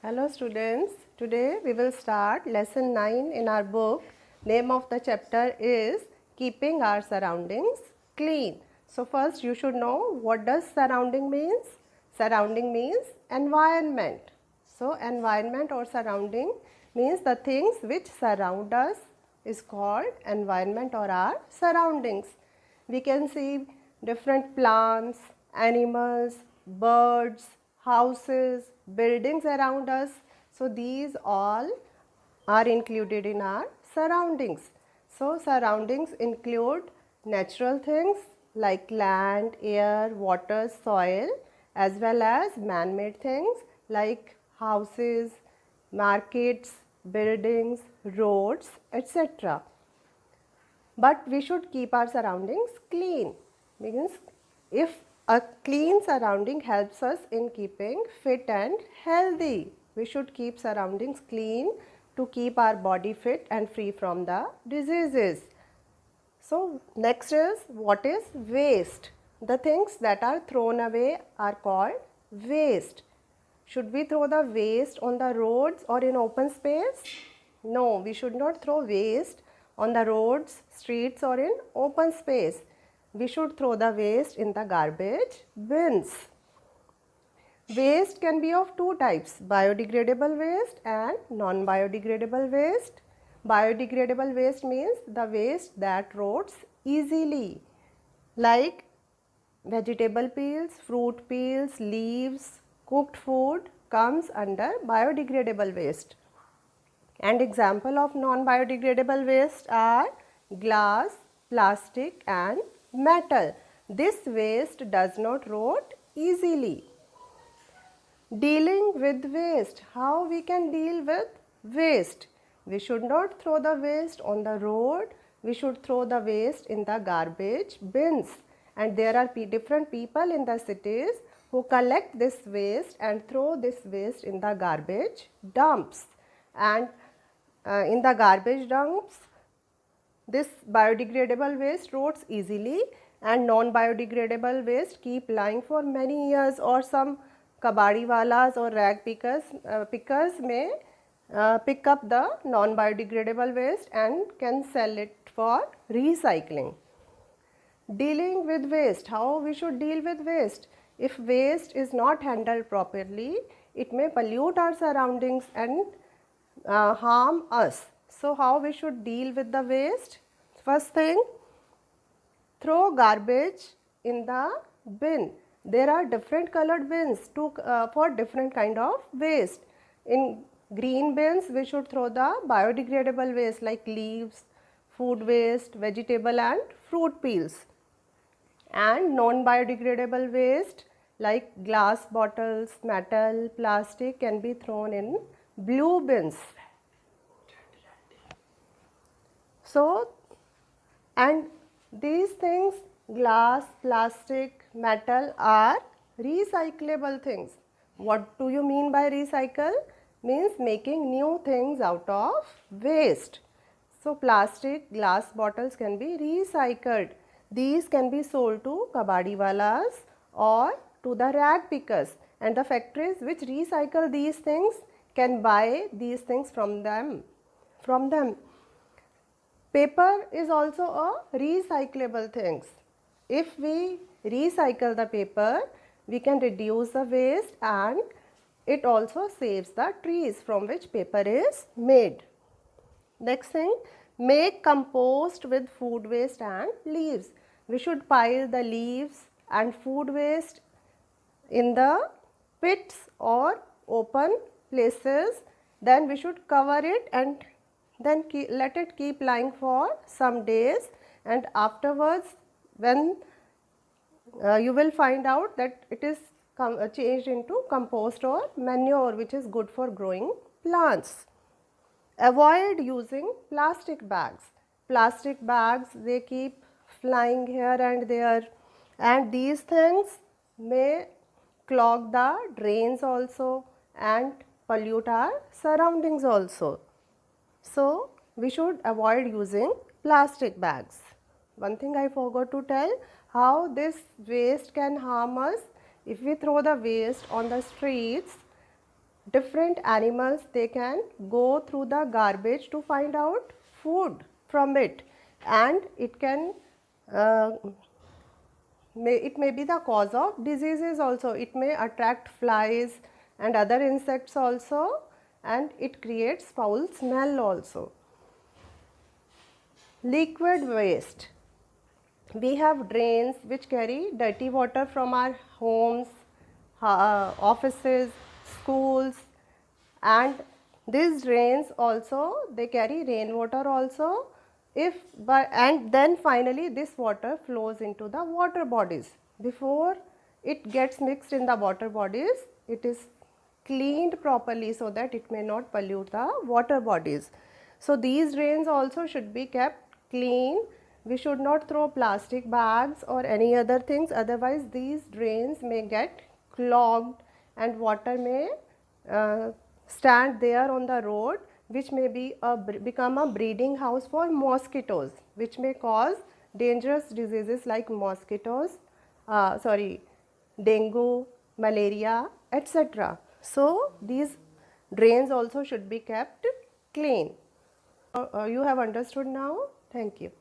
Hello students, today we will start lesson 9 in our book. Name of the chapter is Keeping Our Surroundings Clean. So first you should know what does surrounding means. Surrounding means environment. So environment or surrounding means the things which surround us is called environment or our surroundings. We can see different plants, animals, birds, houses, buildings around us. So these all are included in our surroundings. So surroundings include natural things like land, air, water, soil, as well as man-made things like houses, markets, buildings, roads, etc. But we should keep our surroundings clean, because if a clean surrounding helps us in keeping fit and healthy. We should keep surroundings clean to keep our body fit and free from the diseases. So next is, what is waste? The things that are thrown away are called waste. Should we throw the waste on the roads or in open space? No, we should not throw waste on the roads, streets or in open space. We should throw the waste in the garbage bins. Waste can be of two types, biodegradable waste and non-biodegradable waste. Biodegradable waste means the waste that rots easily, like vegetable peels, fruit peels, leaves, cooked food comes under biodegradable waste. And example of non-biodegradable waste are glass, plastic and metal. This waste does not rot easily. Dealing with waste. How we can deal with waste? We should not throw the waste on the road. We should throw the waste in the garbage bins. And there are different people in the cities who collect this waste and throw this waste in the garbage dumps. And in the garbage dumps, this biodegradable waste rots easily, and non-biodegradable waste keep lying for many years, or some kabadiwalas or rag pickers may pick up the non-biodegradable waste and can sell it for recycling. Dealing with waste. How we should deal with waste? If waste is not handled properly, it may pollute our surroundings and harm us. So how we should deal with the waste? First thing, throw garbage in the bin. There are different colored bins for different kind of waste. In green bins, we should throw the biodegradable waste like leaves, food waste, vegetable and fruit peels. And non-biodegradable waste like glass bottles, metal, plastic can be thrown in blue bins. So, and these things, glass, plastic, metal, are recyclable things. What do you mean by recycle? Means making new things out of waste. So plastic, glass bottles can be recycled. These can be sold to kabadiwalas or to the rag pickers, and the factories which recycle these things can buy these things from them. Paper is also a recyclable thing. If we recycle the paper, we can reduce the waste, and it also saves the trees from which paper is made. Next thing, make compost with food waste and leaves. We should pile the leaves and food waste in the pits or open places. Then we should cover it and then let it keep lying for some days, and afterwards when you will find out that it is changed into compost or manure, which is good for growing plants. Avoid using plastic bags. Plastic bags, they keep flying here and there, and these things may clog the drains also and pollute our surroundings also. So we should avoid using plastic bags. One thing I forgot to tell, how this waste can harm us. If we throw the waste on the streets, different animals, they can go through the garbage to find out food from it, and it can it may be the cause of diseases also. It may attract flies and other insects also, and it creates foul smell also. Liquid waste. We have drains which carry dirty water from our homes, offices, schools, and these drains also, they carry rainwater also. And then finally this water flows into the water bodies. Before it gets mixed in the water bodies, it is cleaned properly so that it may not pollute the water bodies. So these drains also should be kept clean. We should not throw plastic bags or any other things, otherwise these drains may get clogged and water may stand there on the road, which may be become a breeding house for mosquitoes, which may cause dangerous diseases like dengue, malaria, etc. So these drains also should be kept clean. You have understood now? Thank you.